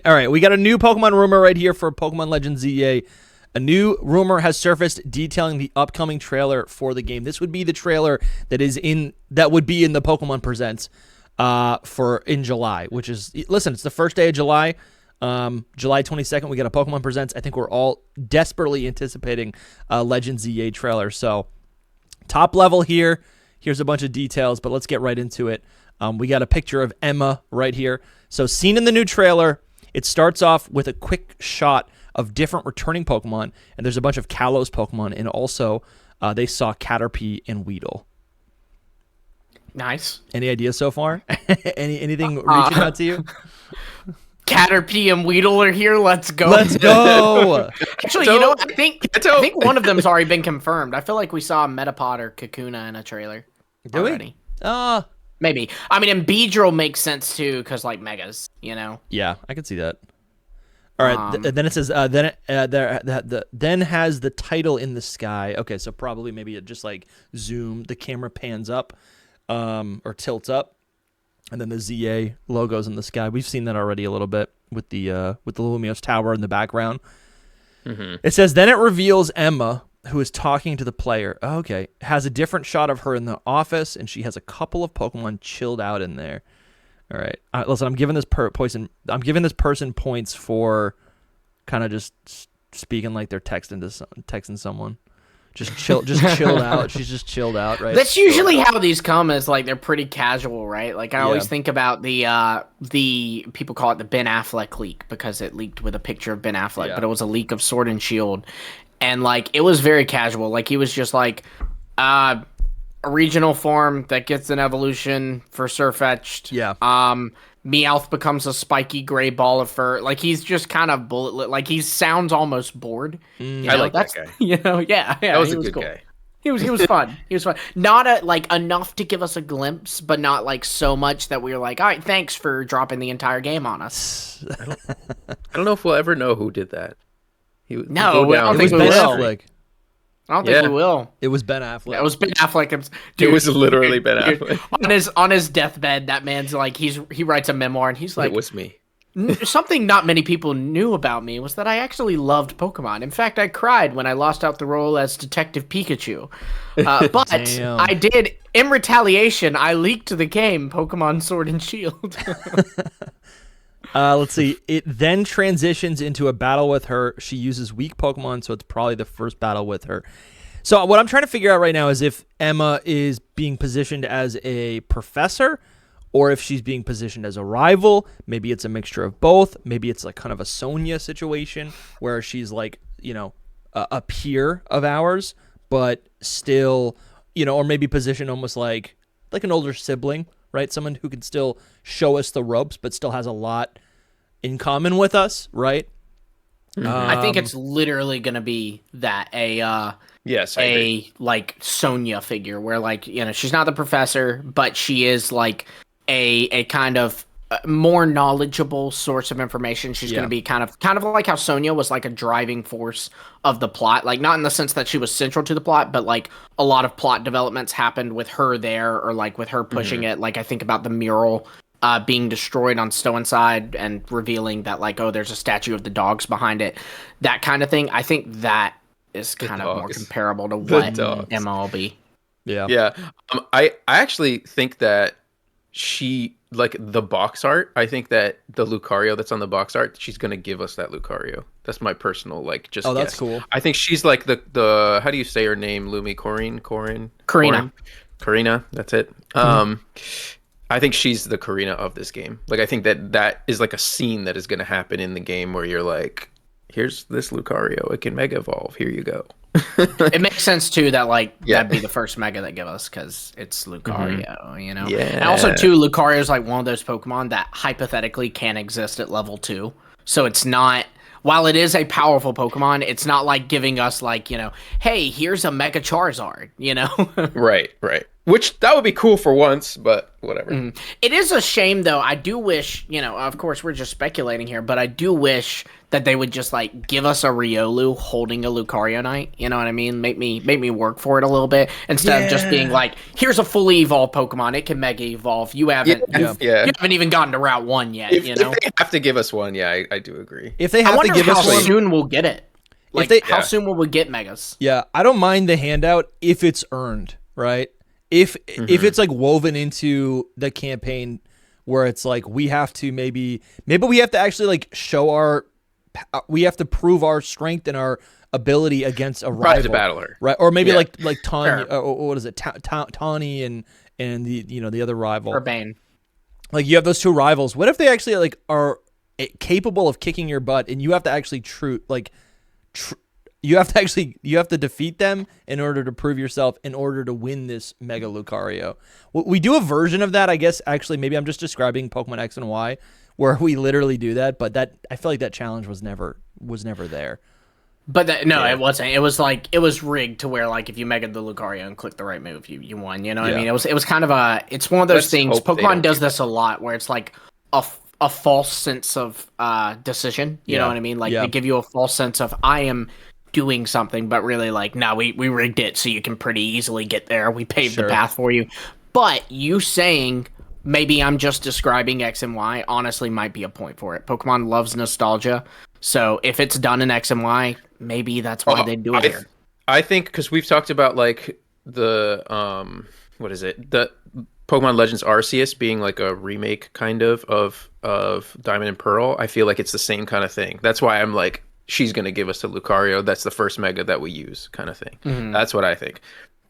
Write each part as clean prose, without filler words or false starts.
All right, we got a new Pokemon rumor right here for Pokemon Legends ZA. A new rumor has surfaced detailing the upcoming trailer for the game. This would be the trailer that would be in the Pokemon Presents in July, which is, listen, it's the first day of July. July 22nd, we got a Pokemon Presents. I think we're all desperately anticipating a Legends ZA trailer. So top level here. Here's a bunch of details, but let's get right into it. We got a picture of Emma right here. So seen in the new trailer, it starts off with a quick shot of different returning Pokemon, and there's a bunch of Kalos Pokemon, and also they saw Caterpie and Weedle. Nice. Any ideas so far? Anything reaching out to you? Caterpie and Weedle are here. Let's go. Let's go. Actually, you know, I think one of them's already been confirmed. I feel like we saw Metapod or Kakuna in a trailer already. Maybe. I mean, and Beedrill makes sense too, because like megas, you know. Yeah, I can see that. All right. Then it says then has the title in the sky. Okay, so probably maybe it just like the camera pans up, or tilts up, and then the ZA logo's in the sky. We've seen that already a little bit with the Lumios Tower in the background. Mm-hmm. It says then it reveals Emma, who is talking to the player. Oh, okay, has a different shot of her in the office, and she has a couple of Pokemon chilled out in there. All right, listen, I'm giving this person points for kind of just speaking like they're texting someone. Just chilled out. She's just chilled out, right? That's usually how these come, is like they're pretty casual, right? Like I always think about the people call it the Ben Affleck leak, because it leaked with a picture of Ben Affleck, but it was a leak of Sword and Shield. And, like, it was very casual. Like, he was just, like, a regional form that gets an evolution for Sirfetch'd. Yeah. Meowth becomes a spiky gray ball of fur. Like, he's just kind of bullet. Like, he sounds almost bored. I like that guy. You know, yeah. That was a good cool guy. He was fun. He was fun. Not enough to give us a glimpse, but not, like, so much that we were like, all right, thanks for dropping the entire game on us. I don't know if we'll ever know who did that. I don't think we will. I don't think we will. It was Ben Affleck. It was Ben Affleck. It was literally Ben Affleck. On his deathbed, that man's like, he writes a memoir, and he's like, it was me. Something not many people knew about me was that I actually loved Pokemon. In fact, I cried when I lost out the role as Detective Pikachu. But Damn. I did, in retaliation, I leaked the game Pokemon Sword and Shield. Let's see. It then transitions into a battle with her. She uses weak Pokemon, so it's probably the first battle with her. So what I'm trying to figure out right now is if Emma is being positioned as a professor, or if she's being positioned as a rival. Maybe it's a mixture of both. Maybe it's like kind of a Sonya situation where she's like, you know, a peer of ours, but still, you know, or maybe positioned almost like an older sibling, right? Someone who can still show us the ropes, but still has a lot in common with us, right? I think it's literally going to be that Yes, like Sonya figure where, like, you know, she's not the professor, but she is like a kind of more knowledgeable source of information. She's going to be kind of like how Sonya was like a driving force of the plot, like not in the sense that she was central to the plot, but like a lot of plot developments happened with her there, or like with her pushing it. Like I think about the mural being destroyed on Stow-N-Side and revealing that, like, oh, there's a statue of the dogs behind it, that kind of thing. I think that is kind of more comparable to what Emma will be. Yeah. I actually think that she, like, the box art, I think that the Lucario that's on the box art, she's going to give us that Lucario. That's my personal, like, just guess. That's cool. I think she's like the how do you say her name, Lumi? Karina, that's it. I think she's the Karina of this game. Like, I think that is like a scene that is going to happen in the game where you're like, here's this Lucario, it can Mega Evolve, here you go. It makes sense too that, like, that'd be the first Mega they give us because it's Lucario, you know? Yeah. And also too, Lucario is like one of those Pokemon that hypothetically can exist at level 2. So it's not, while it is a powerful Pokemon, it's not like giving us, like, you know, hey, here's a Mega Charizard, you know? Right. Which that would be cool for once, but whatever. It is a shame, though. I do wish, of course, we're just speculating here, but I do wish that they would just like give us a Riolu holding a Lucario Knight. You know what I mean? Make me work for it a little bit instead of just being like, here's a fully evolved Pokemon. It can Mega Evolve. You haven't even gotten to Route 1 yet. If they have to give us one, I do agree. If they have to give us one, how soon we'll get it. How soon will we get Megas? Yeah, I don't mind the handout if it's earned, right? If it's like woven into the campaign where it's like we have to maybe we have to actually like show we have to prove our strength and our ability against a rival, the battler, right? Or maybe like Tawny, what is it, Tawny and the the other rival, Urbane. Like you have those two rivals. What if they actually like are capable of kicking your butt and you have to actually you have to defeat them in order to prove yourself, in order to win this Mega Lucario. We do a version of that, I guess. Actually, maybe I'm just describing Pokemon X and Y, where we literally do that. But I feel like that challenge was never there. But it wasn't. It was rigged to where like if you Mega the Lucario and click the right move, you won. You know what I mean? It was kind of it's one of those things. Pokemon does this a lot, where it's like a false sense of decision. You know what I mean? Like they give you a false sense of I am doing something, but really like, no, we rigged it so you can pretty easily get there. We paved the path for you. But you saying maybe I'm just describing X and Y honestly might be a point for it. Pokemon loves nostalgia. So if it's done in X and Y, maybe that's why they do it here. I think because we've talked about like the what is it? The Pokemon Legends Arceus being like a remake kind of Diamond and Pearl. I feel like it's the same kind of thing. That's why I'm like, she's going to give us a Lucario. That's the first Mega that we use kind of thing. That's what I think.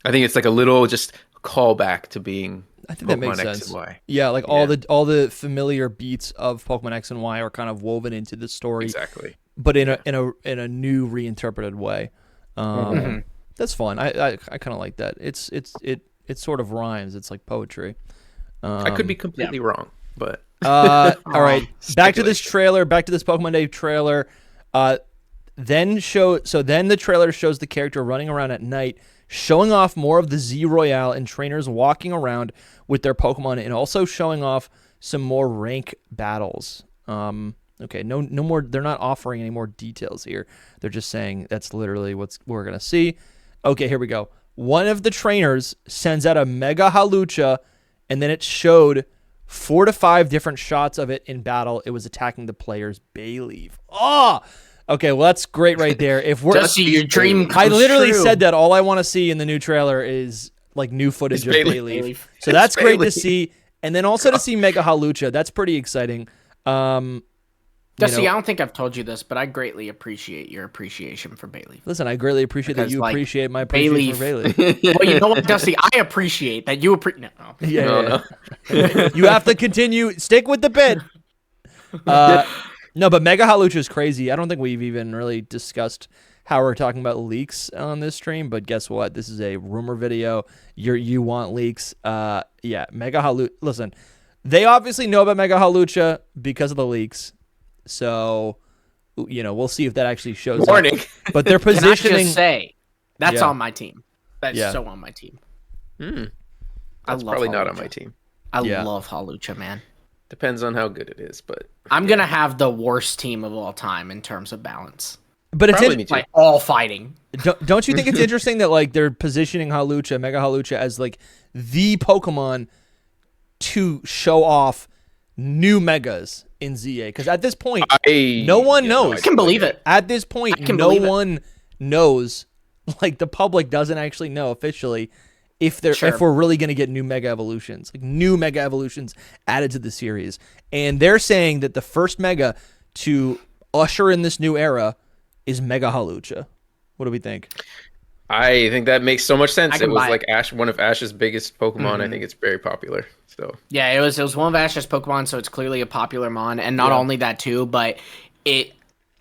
I think it's like a little just callback to being I think Pokemon that makes X sense. and Y. Yeah, like all the familiar beats of Pokemon X and Y are kind of woven into the story. Exactly. But in a new reinterpreted way. That's fun. I kind of like that. It sort of rhymes. It's like poetry. I could be completely wrong, but all right. Back to this Pokemon Day trailer. Then the trailer shows the character running around at night, showing off more of the Z Royale and trainers walking around with their Pokemon, and also showing off some more rank battles. Okay, no more. They're not offering any more details here. They're just saying that's literally what we're gonna see. Okay, here we go. One of the trainers sends out a Mega Halucha, and then it showed 4 to 5 different shots of it in battle. It was attacking the player's Bayleaf. Oh, okay. Well, that's great right there. If we're Dusty, your dream comes I literally true. said that. All I want to see in the new trailer is like new footage of Bayleaf. So that's Bayleaf. great to see. And then also to see Mega Halucha. That's pretty exciting. Dusty, I don't think I've told you this, but I greatly appreciate your appreciation for Bayleaf. Listen, I greatly appreciate that you appreciate my appreciation for Bayleaf. Well, you know what, Dusty? I appreciate that you appreciate. No. Yeah. You have to continue. Stick with the bit. No, but Mega Halucha is crazy. I don't think we've even really discussed how we're talking about leaks on this stream, but guess what? This is a rumor video. You want leaks. Mega Halucha. Listen, they obviously know about Mega Halucha because of the leaks. So, we'll see if that actually shows up. But they're positioning. Can I just say, that's on my team. That's so on my team. That's probably not on my team. I love Halucha, man. Depends on how good it is, but I'm gonna have the worst team of all time in terms of balance. But it's like all fighting. Don't you think it's interesting that like they're positioning Mega Halucha, as like the Pokemon to show off new Megas in ZA? Because at this point, no one knows. I can believe it. At this point, no one knows. Like the public doesn't actually know officially if we're really going to get new Mega Evolutions, like new Mega Evolutions added to the series. And they're saying that the first Mega to usher in this new era is Mega Halucha. What do we think? I think that makes so much sense. It was like one of Ash's biggest Pokemon. I think it's very popular. So yeah, it was one of Ash's Pokemon, so it's clearly a popular mon. And not only that too, but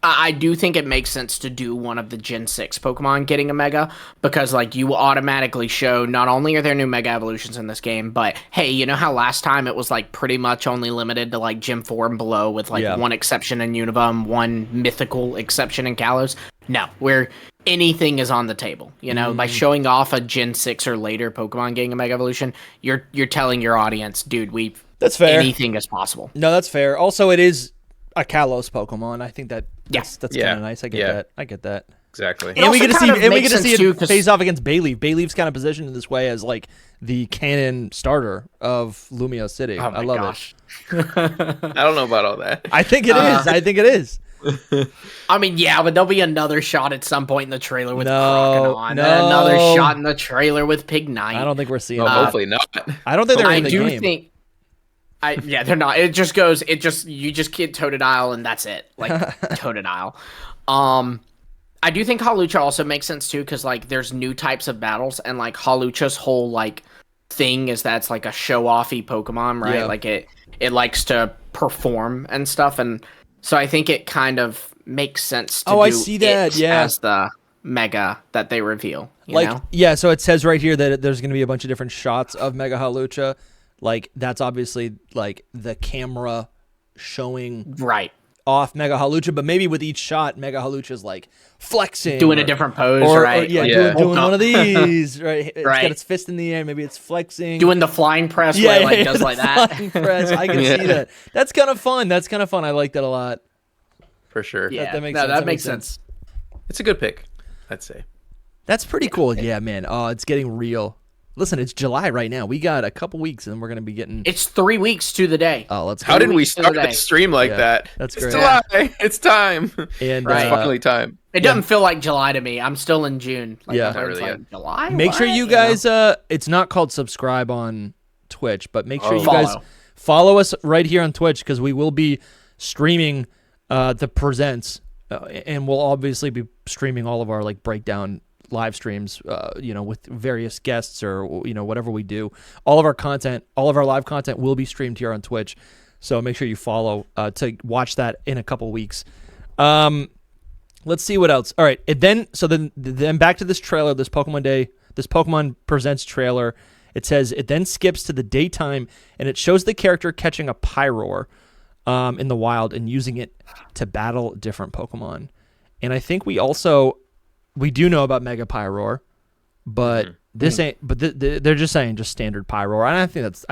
I do think it makes sense to do one of the Gen 6 Pokemon getting a Mega, because like you automatically show not only are there new Mega Evolutions in this game, but hey, you know how last time it was like pretty much only limited to like Gen 4 and below with like one exception in Univum, one mythical exception in Kalos? No, we're anything is on the table. By showing off a Gen 6 or later Pokemon getting a Mega Evolution, you're telling your audience, dude, that's fair. Anything is possible. No, that's fair. Also, it is a Kalos Pokemon. I think that's kind of nice. I get that. Exactly. And we get to see it face off against Bayleaf. Bayleaf's kind of positioned in this way as like the canon starter of Lumia City. I love it. I don't know about all that. I think it is. I think it is. I mean, yeah, but there'll be another shot at some point in the trailer with Croconaw, and then another shot in the trailer with Pignite. I don't think we're seeing that. Hopefully not. I don't think they're in the game. I do think... they're not. You just get Totodile and that's it. Like, Totodile. I do think Hawlucha also makes sense too, because like there's new types of battles, and like Hawlucha's whole like thing is that it's like a show-offy Pokemon, right? Yeah. Like it likes to perform and stuff, and so I think it kind of makes sense to I see that, as the Mega that they reveal. You know? Yeah, so it says right here that there's going to be a bunch of different shots of Mega Hawlucha. Like, that's obviously, like, the camera showing off Mega Hawlucha, but maybe with each shot, Mega Hawlucha's, like, flexing. Doing a different pose, right? Doing one of these, right? It's got its fist in the air, maybe it's flexing. Doing the flying press where it, does like that. Flying press, I can see that. That's kind of fun. I like that a lot. For sure. Yeah, that makes sense. That makes sense. It's a good pick, I'd say. That's pretty cool. Yeah, man. Oh, it's getting real. Listen, it's July right now. We got a couple weeks, and we're going to be getting... It's 3 weeks to the day. Oh, let's go. How did we start the stream like that? That's great. It's July. It's time. And, it's finally time. It doesn't feel like July to me. I'm still in June. Not really like July? Make sure you guys... it's not called subscribe on Twitch, but make sure you guys follow us right here on Twitch, because we will be streaming the presents, and we'll obviously be streaming all of our like breakdown live streams, with various guests or, whatever we do. All of our content, all of our live content will be streamed here on Twitch. So make sure you follow to watch that in a couple weeks. Let's see what else. All right. Then back to this trailer, this Pokemon Presents trailer. It says it then skips to the daytime, and it shows the character catching a Pyroar in the wild and using it to battle different Pokemon. And I think we do know about Mega Pyroar, but this ain't. But they're just saying just standard Pyroar, and I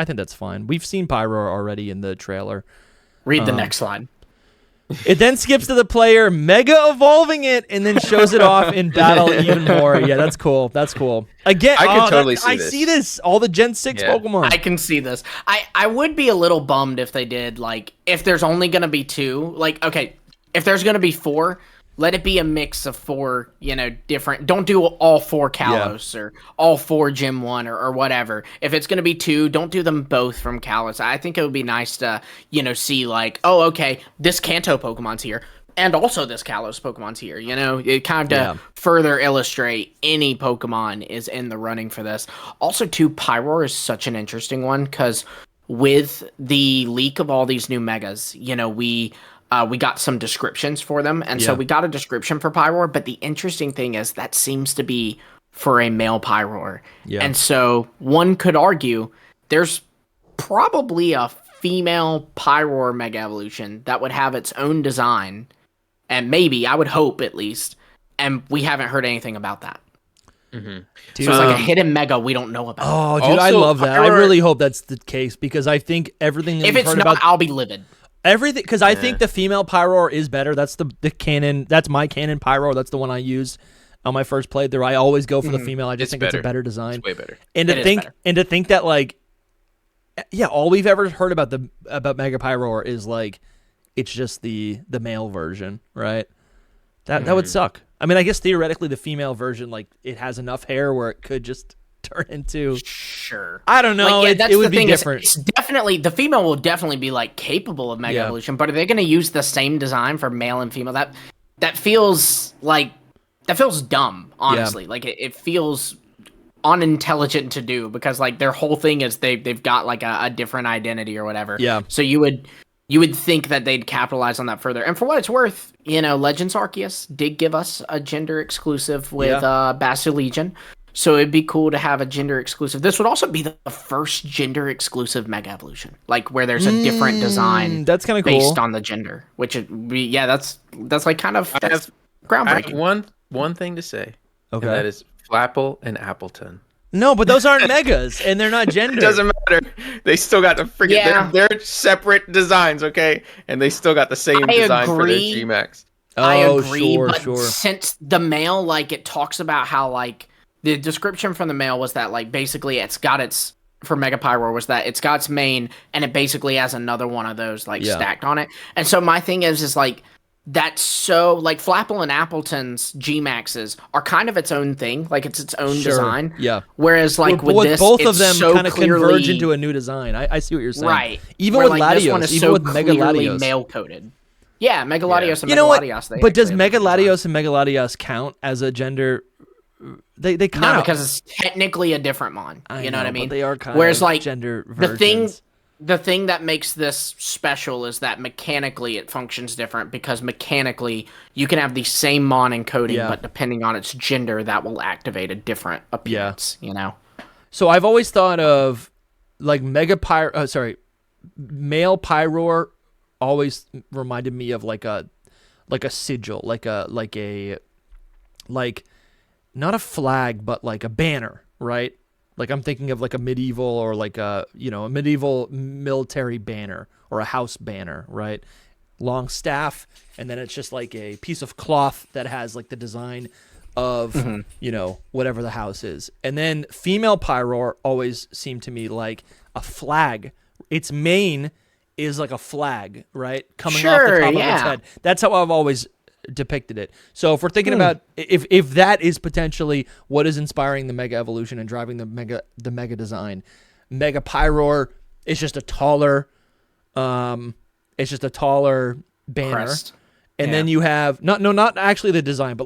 think that's fine. We've seen Pyroar already in the trailer. Read the next line. It then skips to the player Mega evolving it, and then shows it off in battle even more. Yeah, that's cool. That's cool. Again, I can totally see this. I see this. All the Gen 6 Pokemon. I can see this. I would be a little bummed if they did, like, if there's only gonna be 2. Like, okay, if there's gonna be 4. Let it be a mix of 4, different... Don't do all 4 Kalos or all 4 Gym 1 or whatever. If it's going to be 2, don't do them both from Kalos. I think it would be nice to, see like, oh, okay, this Kanto Pokemon's here, and also this Kalos Pokemon's here. It kind of to further illustrate any Pokemon is in the running for this. Also, too, Pyroar is such an interesting one, because with the leak of all these new Megas, we got some descriptions for them, and so we got a description for Pyroar, but the interesting thing is that seems to be for a male Pyroar. Yeah. And so one could argue there's probably a female Pyroar Mega Evolution that would have its own design, and maybe, I would hope at least, and we haven't heard anything about that. Mm-hmm. Dude, so it's like a hidden Mega we don't know about. Oh, dude, also, I love that. I really hope that's the case, because I think everything that if it's not, I'll be livid. Everything, because I think the female Pyroar is better. That's the canon. That's my canon Pyroar. That's the one I use on my first playthrough. I always go for the female. I just think it's a better design. It's way better. And to think that like, all we've ever heard about Mega Pyroar is like, it's just the male version, right? That would suck. I mean, I guess theoretically the female version, like, it has enough hair where it could just turn into... Sure. I don't know. Like, it would be different. It's definitely... The female will definitely be, like, capable of Mega Evolution, but are they going to use the same design for male and female? That feels like... That feels dumb, honestly. Yeah. Like, it feels unintelligent to do, because, like, their whole thing is they've got, like, a different identity or whatever. Yeah. So you would think that they'd capitalize on that further. And for what it's worth, Legends Arceus did give us a gender exclusive with Basilegion. So it'd be cool to have a gender exclusive. This would also be the first gender exclusive Mega Evolution, like where there's a different design. That's kind of cool based on the gender, which that's like kind of groundbreaking. one thing to say. Okay. And that is Flapple and Appleton. No, but those aren't megas, and they're not gender. It doesn't matter. They still got the freaking. Yeah. They're separate designs, okay? And they still got the same design for their G-Max. I Oh, agree, sure, but sure. since the mail, like, it talks about how, like, the description from the mail was that, like, basically it's got its, for Mega Pyroar, was that it's got its main, and it basically has another one of those, like, stacked on it. And so my thing is like, that's so, like, Flapple and Appleton's G-Maxes are kind of its own thing. Like, it's its own design. Yeah. Whereas, like, with this, both it's of them so kind of clearly, converge into a new design. I see what you're saying. right. Even Where, with like, this one Latios, is even so with Mega clearly Latios. mail-coded. Yeah, Mega Latios and You Mega know what? Latios. But does Mega Latios and Mega Latios count as a gender? They kind of... No, because it's technically a different mon. You know what I mean? But they are kind Whereas, of like, gender versions. The thing that makes this special is that mechanically it functions different, because mechanically you can have the same mon encoding, but depending on its gender, that will activate a different appearance, you know? So I've always thought of, like, male Pyroar always reminded me of like a sigil, like not a flag, but like a banner, right? Like, I'm thinking of like a medieval, or like a medieval military banner, or a house banner, right? Long staff, and then it's just like a piece of cloth that has like the design of, whatever the house is. And then female Pyroar always seemed to me like a flag. Its mane is like a flag, right? Coming off the top of its head. That's how I've always depicted it. So if we're thinking about if that is potentially what is inspiring the Mega evolution and driving the Mega design, Mega Pyroar is just a taller banner. Crest. And then you have not actually the design, but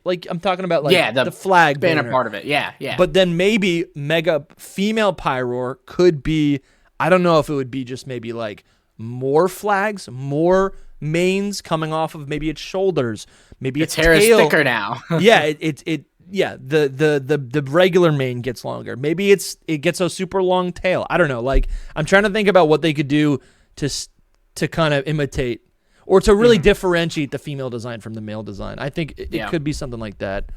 like I'm talking about like the flag banner part of it. Yeah. But then maybe Mega female Pyroar could be, I don't know if it would be just maybe like more flags, more manes coming off of maybe its shoulders, maybe its hair tail is thicker now. The regular mane gets longer. Maybe it gets a super long tail. I don't know. Like, I'm trying to think about what they could do to kind of imitate or to really differentiate the female design from the male design. I think it could be something like that.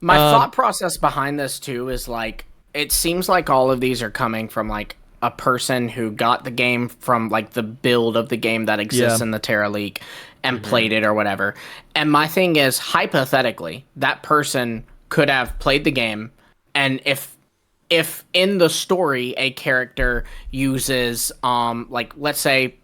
My thought process behind this too is like, it seems like all of these are coming from like a person who got the game from like the build of the game that exists in the Terra League and played it or whatever. And my thing is, hypothetically, that person could have played the game, and if in the story a character uses like let's say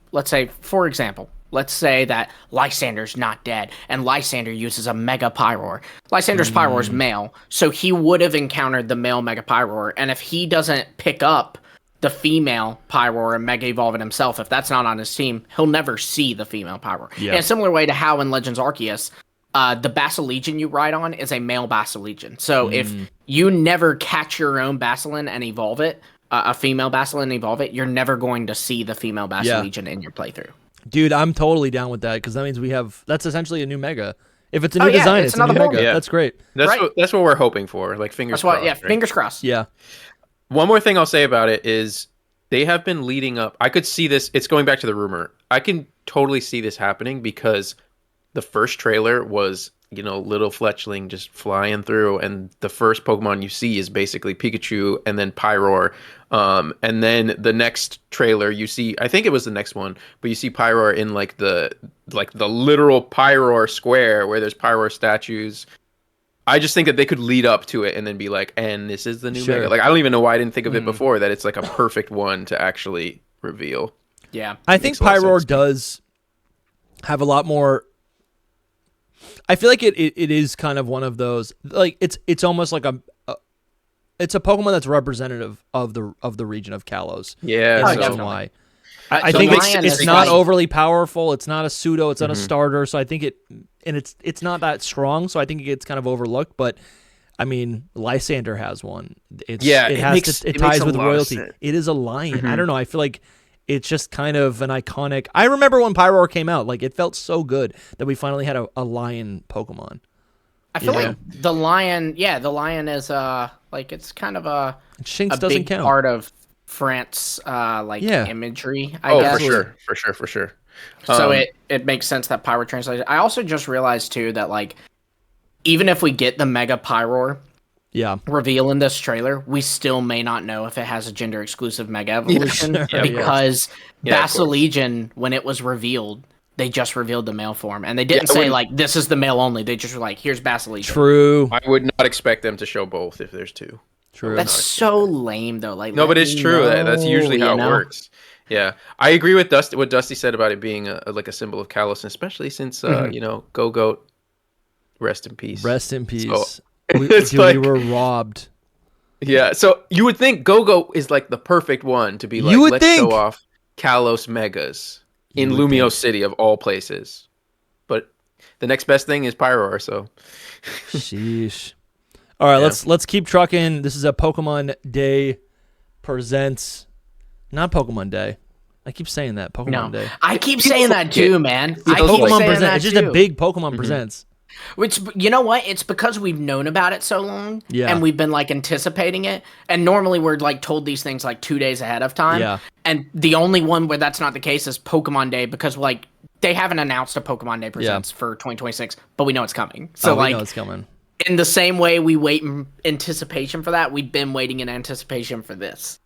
for example, let's say that Lysander's not dead, and Lysander uses a Mega Pyroar. Lysander's Pyroar is male, so he would have encountered the male Mega Pyroar, and if he doesn't pick up the female Pyroar and Mega Evolve it himself, if that's not on his team, he'll never see the female Pyroar. In a similar way to how in Legends Arceus, the Basilegion you ride on is a male Basilegion. So if you never catch your own Basilian and evolve it, a female Basilian and evolve it, you're never going to see the female Basilegion in your playthrough. Dude, I'm totally down with that, because that means that's essentially a new Mega. If it's a new design, it's a new Mega. Yeah. That's great. That's what we're hoping for. Like, fingers crossed. Right? Fingers crossed. Yeah. One more thing I'll say about it is they have been leading up. I could see this. It's going back to the rumor. I can totally see this happening, because the first trailer was, little fletchling just flying through, and the first Pokemon you see is basically Pikachu and then Pyroar. And then the next trailer you see, I think it was the next one, but you see Pyroar in like the literal Pyroar square where there's Pyroar statues. I just think that they could lead up to it and then be like, and this is the new Mega. Like, I don't even know why I didn't think of it before, that it's like a perfect one to actually reveal. Yeah. I think Pyroar does have a lot more. I feel like it is kind of one of those, like, it's almost like it's a Pokemon that's representative of the region of Kalos. Yeah. In its own way. I think it's not overly powerful. It's not a pseudo. It's not a starter. So I think it's not that strong. So I think it gets kind of overlooked. But I mean, Lysander has one. It ties with royalty. It is a lion. I don't know. I feel like it's just kind of an iconic. I remember when Pyroar came out. Like, it felt so good that we finally had a lion Pokemon. I feel like the lion is like, it's kind of a Shinx doesn't big count. part of France imagery, I guess. For sure. So it makes sense that Pyroar translated. I also just realized too that, like, even if we get the Mega Pyroar Yeah. reveal in this trailer, we still may not know if it has a gender exclusive Mega Evolution because Basilegion, when it was revealed, they just revealed the male form, and they didn't say like this is the male only. They just were like, here's Basilegion. True. I would not expect them to show both if there's two. True. That's so lame though. Like no, but it's true. That's usually how it works. Yeah, I agree with Dusty. What Dusty said about it being like a symbol of callousness, especially since Gogoat, rest in peace. Rest in peace. So, we were robbed. Yeah, so you would think Gogoat is like the perfect one to be like, let's show off Kalos Megas in Lumio City of all places. But the next best thing is Pyroar, so. Sheesh. All right, let's keep trucking. This is a Pokemon Day presents. Not Pokemon Day. I keep saying that. Pokemon Day. I keep saying that too, man. Pokemon Presents. It's just a big Pokemon Presents. Which, you know what? It's because we've known about it so long, and we've been like anticipating it. And normally we're like told these things like 2 days ahead of time. Yeah. And the only one where that's not the case is Pokemon Day, because like they haven't announced a Pokemon Day Presents for 2026, but we know it's coming. So we know it's coming. In the same way we wait in anticipation for that, we've been waiting in anticipation for this.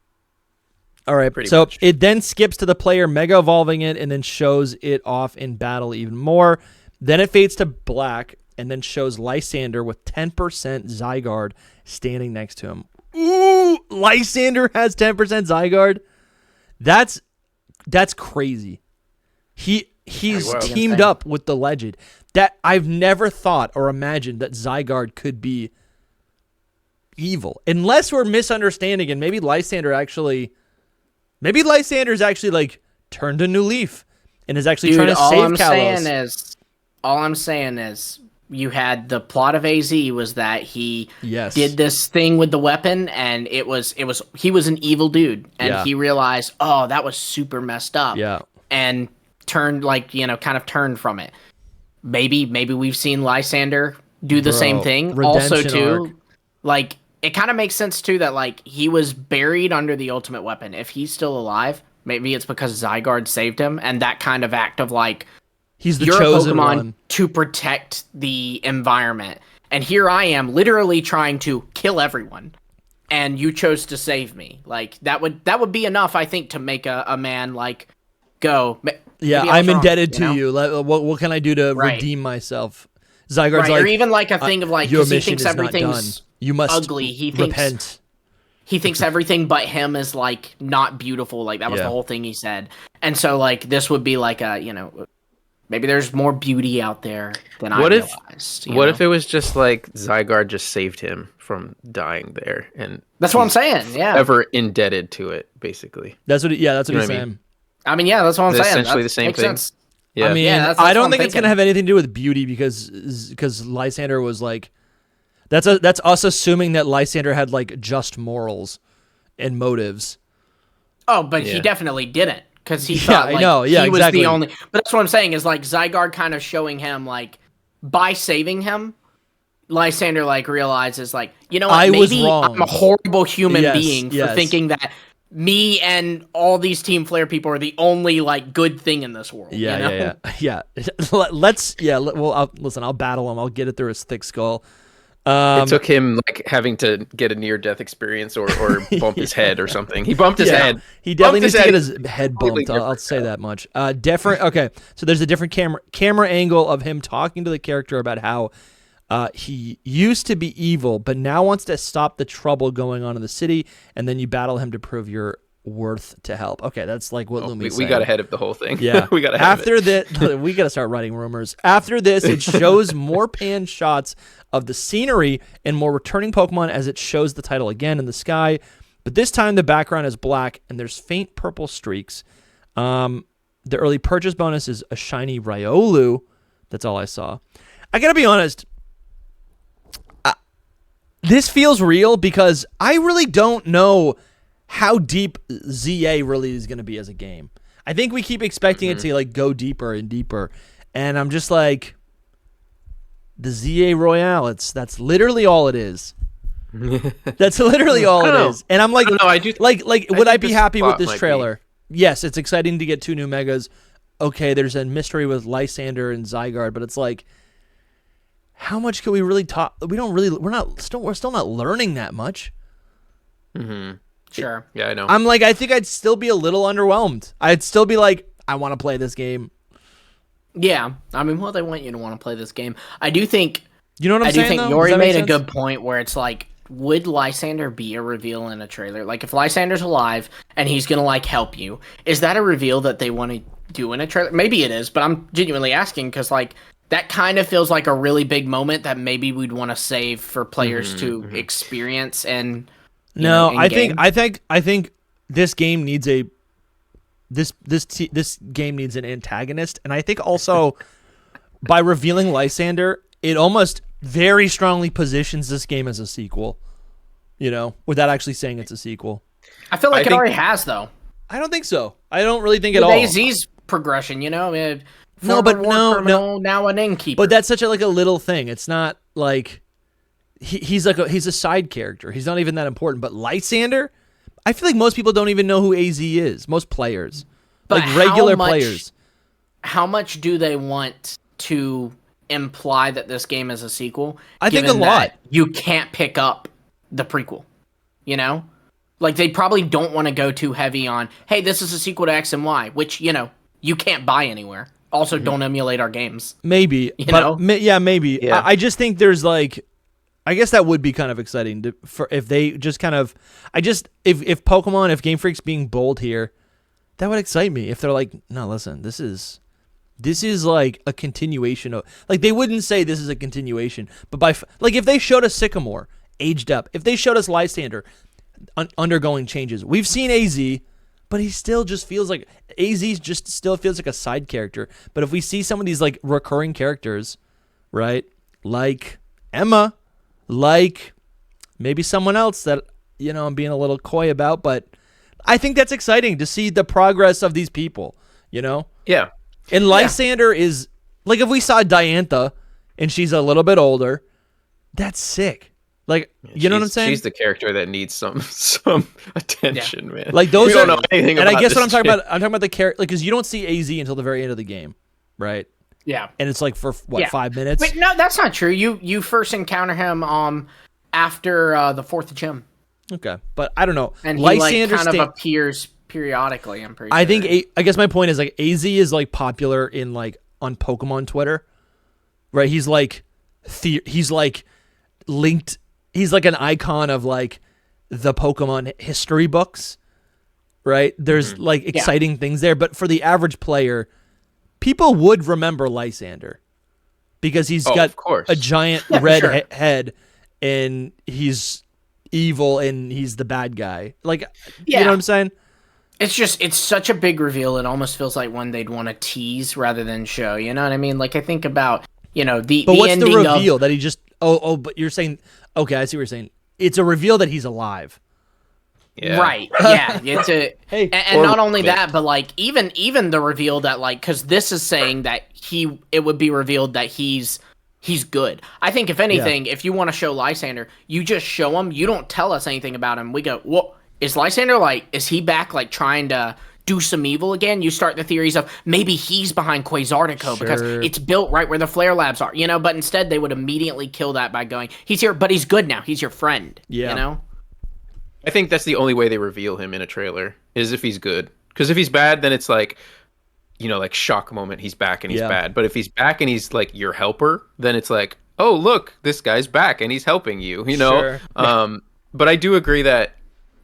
All right, so it then skips to the player Mega Evolving it and then shows it off in battle even more. Then it fades to black and then shows Lysander with 10% Zygarde standing next to him. Ooh, Lysander has 10% Zygarde. That's crazy. He's teamed up with the legend. That I've never thought or imagined that Zygarde could be evil. Unless we're misunderstanding and maybe Lysander's actually like turned a new leaf and is actually trying to save Kalos. All I'm saying is you had the plot of AZ was that he did this thing with the weapon, and he was an evil dude, and he realized, oh, that was super messed up. Yeah. And turned kind of turned from it. Maybe we've seen Lysander do the same thing. Redemption also too, arc. like it kind of makes sense too that like he was buried under the ultimate weapon. If he's still alive, maybe it's because Zygarde saved him, and that kind of act of like he's the chosen Pokemon one to protect the environment, and here I am literally trying to kill everyone, and you chose to save me. Like that would be enough, I think, to make a man like go. Yeah, I'm indebted to you. What can I do to redeem myself? Zygarde's like, or even like a thing of like, your he mission thinks is not done. everything's You must ugly. He repent. He thinks everything but him is like not beautiful. Like that was the whole thing he said. And so like this would be like maybe there's more beauty out there than I realized. What if it was just like Zygarde just saved him from dying there, and that's what I'm saying. Yeah, ever indebted to it, basically. That's what. That's what he's saying. I mean, yeah, that's what I'm saying. Essentially the same thing. Sense. Yeah. I mean, I don't think it's gonna have anything to do with beauty because Lysander was like, that's us assuming that Lysander had like just morals and motives. Oh, but he definitely didn't, because he thought like, he was the only. But that's what I'm saying is like Zygarde kind of showing him like by saving him, Lysander like realizes like, you know what, maybe I'm a horrible human being for thinking that me and all these Team Flare people are the only like good thing in this world. Yeah. Listen, I'll battle him. I'll get it through his thick skull. It took him like having to get a near-death experience or bump his head or something. He bumped his head. He definitely needs to get his head bumped. I'll say that much. Different. Okay, so there's a different camera angle of him talking to the character about how he used to be evil, but now wants to stop the trouble going on in the city, and then you battle him to prove your worth to help. Okay, that's like what Lumi's saying. We got ahead of the whole thing. Yeah, we got ahead after of it. that. We got to start writing rumors. After this, it shows more pan shots of the scenery and more returning Pokemon as it shows the title again in the sky, but this time the background is black and there's faint purple streaks. The early purchase bonus is a shiny Riolu. That's all I saw. I gotta be honest. This feels real because I really don't know how deep ZA really is going to be as a game. I think we keep expecting it to like go deeper and deeper, and I'm just like, the ZA Royale. That's literally all it is. That's literally all it is. And I'm like, would I be happy with this trailer? Yes, it's exciting to get 2 new Megas. Okay, there's a mystery with Lysander and Zygarde, but it's like, how much can we really talk? We're still not learning that much. Mm-hmm. Sure. Yeah, I know. I'm like, I think I'd still be a little underwhelmed. I'd still be like, I want to play this game. Yeah, I mean, well, they want you to want to play this game. I do think. You know what I'm saying? I do think though? Yori made a good point where it's like, would Lysander be a reveal in a trailer? Like, if Lysander's alive and he's gonna like help you, is that a reveal that they want to do in a trailer? Maybe it is, but I'm genuinely asking because like that kind of feels like a really big moment that maybe we'd want to save for players to experience and. No, I think this game needs this game needs an antagonist, and I think also by revealing Lysander, it almost very strongly positions this game as a sequel. You know, without actually saying it's a sequel. I feel like it already has, though. I don't think so. I don't really think at all. AZ's progression, you know, I mean, no, now an innkeeper. But that's such a little thing. It's not like. He's a side character. He's not even that important. But Lysander, I feel like most people don't even know who AZ is. Most players, but like regular players. How much do they want to imply that this game is a sequel? I think a lot. You can't pick up the prequel. You know, like they probably don't want to go too heavy on. Hey, this is a sequel to X and Y, which you can't buy anywhere. Also, don't emulate our games. Maybe, maybe. Yeah. I just think there's like. I guess that would be kind of exciting if they just kind of. If Pokemon, if Game Freak's being bold here, that would excite me. If they're like, no, listen, this is like a continuation of, like they wouldn't say this is a continuation, but like if they showed us Sycamore aged up, if they showed us Lysander undergoing changes, we've seen AZ, but he still just feels like still feels like a side character. But if we see some of these like recurring characters, right, like Emma. Like maybe someone else that, I'm being a little coy about, but I think that's exciting to see the progress of these people, Yeah. And Lysander is, like if we saw Diantha and she's a little bit older, that's sick. Like, you know what I'm saying? She's the character that needs some attention, man. Like those we don't know anything about I guess what I'm shit. talking about, I'm talking about the character, like, because you don't see AZ until the very end of the game, right? Yeah. And it's like for, 5 minutes? Wait, no, that's not true. You first encounter him after the 4th gym. Okay. But I don't know. And he kind of appears periodically, I'm pretty sure. I guess my point is like AZ is like popular in like on Pokemon Twitter. Right? He's like linked, he's like an icon of like the Pokemon history books. Right? There's like exciting things there, but for the average player, people would remember Lysander because he's got a giant red head and he's evil and he's the bad guy. Like, you know what I'm saying? It's such a big reveal. It almost feels like one they'd want to tease rather than show. You know what I mean? Like, I think about, the But what's the reveal of, that he just, but you're saying, okay, I see what you're saying. It's a reveal that he's alive. Yeah. Right. Yeah. It's a and not only yeah. that, but like even the reveal that like because this is saying that it would be revealed that he's good. I think if anything, if you want to show Lysander, you just show him. You don't tell us anything about him. We go, well, is Lysander is he back like trying to do some evil again? You start the theories of maybe he's behind Quasartico because it's built right where the Flare Labs are, But instead, they would immediately kill that by going, he's here, but he's good now. He's your friend. Yeah. I think that's the only way they reveal him in a trailer is if he's good. Because if he's bad, then it's like, like shock moment. He's back and he's bad. But if he's back and he's like your helper, then it's like, oh, look, this guy's back and he's helping you, Sure. But I do agree that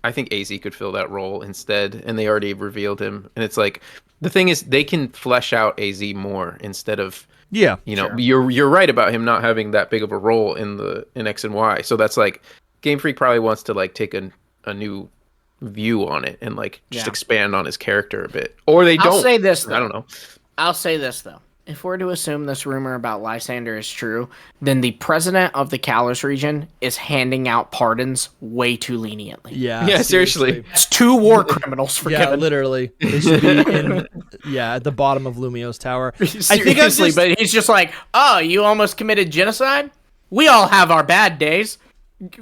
I think AZ could fill that role instead. And they already revealed him. And it's like, the thing is they can flesh out AZ more instead of, you're right about him not having that big of a role in X and Y. So that's like, Game Freak probably wants to like take a new view on it and like just expand on his character a bit, or they don't. I'll say this though. I don't know. I'll say this though. If we're to assume this rumor about Lysander is true, then the president of the Kalos region is handing out pardons way too leniently. Yeah, seriously. It's 2 war criminals forgiven. Yeah, literally. They should be at the bottom of Lumio's tower. Seriously, but he's just like, oh, you almost committed genocide? We all have our bad days.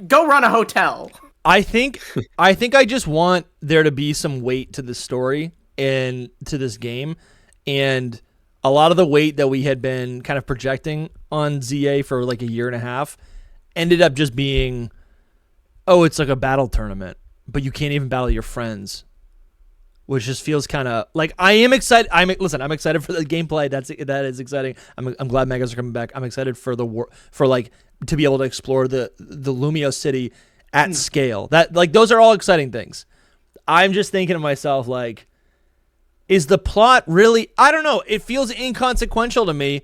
Go run a hotel. I think I just want there to be some weight to the story and to this game, and a lot of the weight that we had been kind of projecting on ZA for like a year and a half ended up just being, oh, it's like a battle tournament, but you can't even battle your friends, which just feels kind of like I am excited. I'm excited for the gameplay. That is exciting. I'm glad Megas are coming back. I'm excited for like to be able to explore the Lumio city at scale. That like those are all exciting things. I'm just thinking to myself like, is the plot really? I don't know. It feels inconsequential to me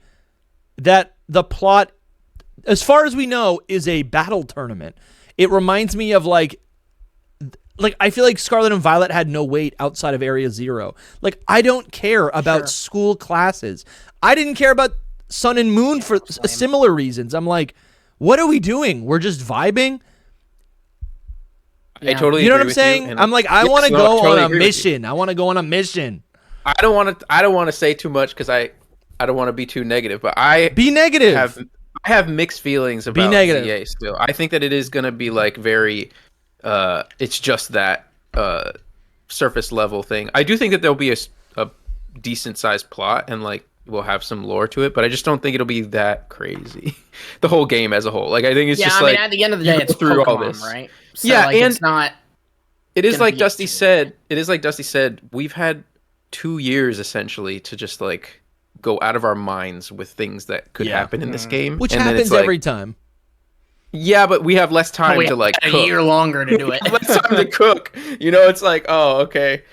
that the plot, as far as we know, is a battle tournament. It reminds me of like I feel like Scarlet and Violet had no weight outside of Area Zero. Like I don't care about school classes. I didn't care about Sun and Moon for similar reasons. I'm like, what are we doing? We're just vibing. I totally. You know what I'm agree saying? with you, I'm like, I want to go totally on a mission. I want to go on a mission. I don't want to say too much because I don't want to be too negative, but be negative. I have mixed feelings about ZA still. I think that it is going to be like very it's just that surface level thing. I do think that there'll be a decent sized plot and like we'll have some lore to it, but I just don't think it'll be that crazy. The whole game as a whole. Like I think it's just like at the end of the day it's through Pokemon, all this. right? So, yeah, like, and it's not. It is like Dusty said. It is like Dusty said. We've had 2 years essentially to just like go out of our minds with things that could happen in this game, which and happens every time. Yeah, but we have less time to like a cook. year longer to do it. Less time to cook. You know, it's like, oh, okay.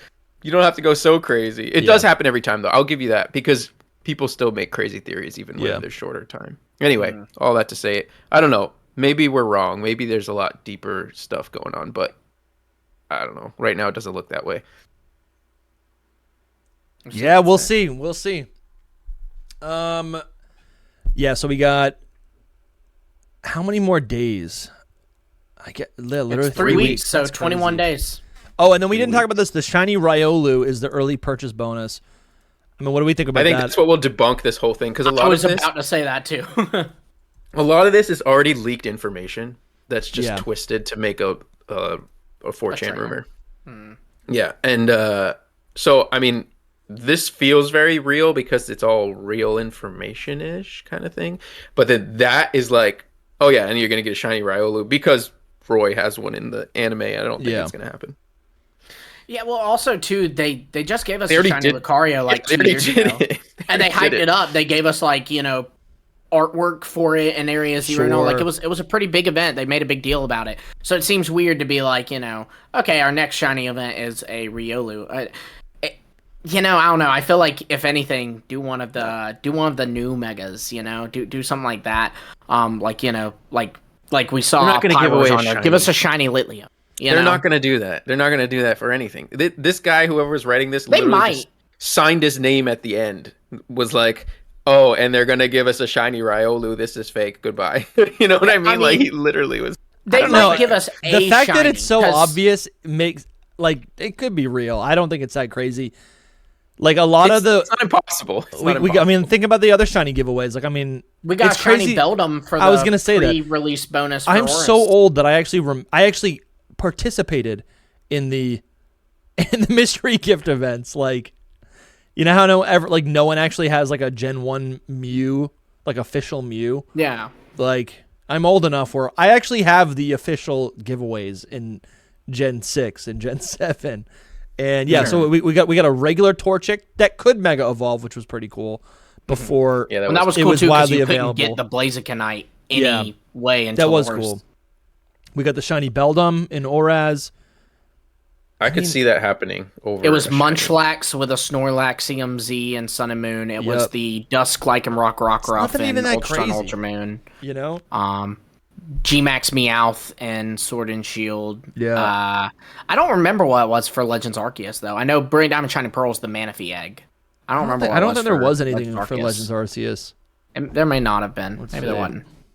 You don't have to go so crazy. It does happen every time though. I'll give you that because people still make crazy theories even when there's shorter time. Anyway, all that to say, I don't know. Maybe we're wrong. Maybe there's a lot deeper stuff going on, but I don't know. Right now it doesn't look that way. Yeah, we'll see. We'll see. Yeah, so we got how many more days? I get literally it's 3 weeks, so 21 days. Oh, and then we didn't talk about this. The shiny Riolu is the early purchase bonus. I mean, what do we think about that? I think that's what will debunk this whole thing because a lot I was of this, about to say that too. a lot of this is already leaked information that's just twisted to make a 4chan rumor. Yeah, and so I mean, this feels very real because it's all real information-ish kind of thing. But then that is like, oh yeah, and you're gonna get a shiny Riolu because Roy has one in the anime. I don't think it's gonna happen. Yeah, well, also too, they just gave us a shiny Lucario like 2 years ago, and they hyped it up. They gave us like artwork for it in Area Zero. No, like it was a pretty big event. They made a big deal about it. So it seems weird to be like, okay, our next shiny event is a Riolu. I don't know. I feel like if anything, do one of the new megas. Do something like that. Like we saw. They're not going to give away a shiny. Give us a shiny Litleo. They're not going to do that. They're not going to do that for anything. This guy, whoever was writing this, literally just signed his name at the end. Was like, oh, and they're going to give us a shiny Riolu. This is fake. Goodbye. You know what I mean? Like he literally was. They might give us a the fact shiny, that it's so obvious makes like it could be real. I don't think it's that crazy. Like a lot of the, it's not impossible. I mean, think about the other shiny giveaways. Like, I mean, we got it's shiny crazy. Beldum for I was gonna say that pre-release bonus. For I'm Orist. so old that I actually participated in the mystery gift events. Like, how no one actually has like a Gen 1 Mew, like official Mew. Yeah. Like, I'm old enough where I actually have the official giveaways in Gen 6 and Gen 7. And so we got a regular Torchic that could Mega Evolve, which was pretty cool. Before that was cool too because you couldn't get the Blazikenite any way until that was cool. We got the shiny Beldum in Oraz. I could see that happening over. It was Munchlax with a Snorlax CMZ and Sun and Moon. It was the Dusk Lycan Rockruff and Ultra Sun Ultra Moon. Gmax Meowth and Sword and Shield. Yeah. I don't remember what it was for Legends Arceus though. I know Brilliant Diamond Shiny Pearl is the Manaphy egg. I don't remember. I don't think there was anything for Legends Arceus. There may not have been. Maybe there wasn't.